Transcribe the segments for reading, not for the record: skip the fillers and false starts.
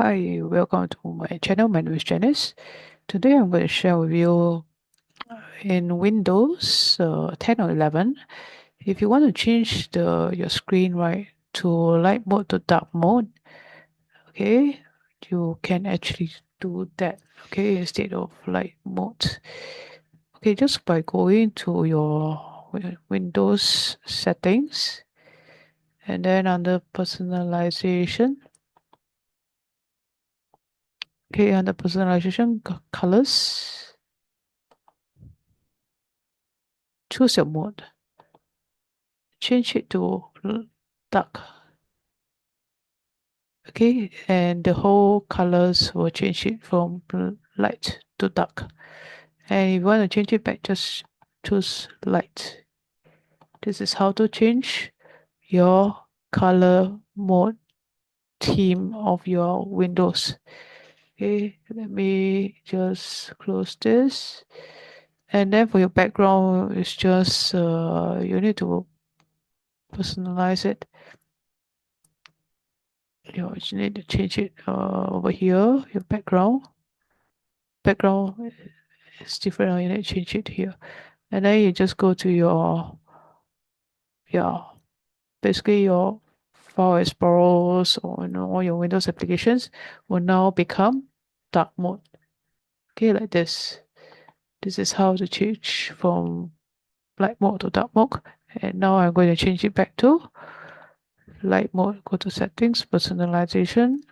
Hi, welcome to my channel. My name is Janice. Today I'm going to share with you in Windows 10 or 11. If you want to change your screen right to light mode to dark mode, okay, you can actually do that. Okay, instead of light mode. Okay, just by going to your Windows settings and then under personalization. Okay, under personalization colors, choose your mode. Change it to dark. Okay, and the whole colors will change it from light to dark. And if you want to change it back, just choose light. This is how to change your color mode theme of your windows. Okay, let me just close this. And then for your background, it's just you need to personalize it. You need to change it over here, your background is different. You need to change it here, and then you just go to your basically your file explorers, or all your Windows applications will now become dark mode. Okay, like this. This is how to change from light mode to dark mode. And now I'm going to change it back to light mode. Go to settings, personalization.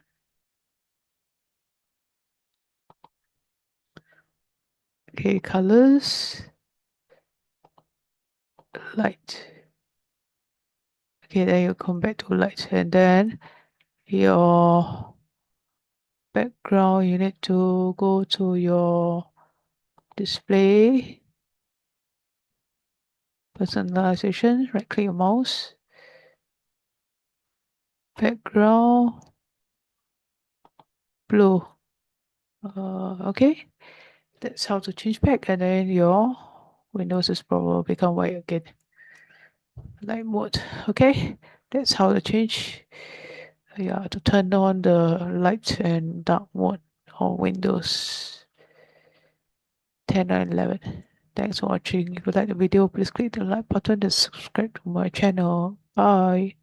Okay, colors, light. Okay, then you come back to light, and then your background, you need to go to your display, personalization, right click your mouse, background, blue. Okay, that's how to change back, and then your Windows Explorer will become white again, light mode. Okay, that's how to change, to turn on the light and dark mode on Windows 10 and 11. Thanks for watching. If you like the video, please click the like button and subscribe to my channel. Bye.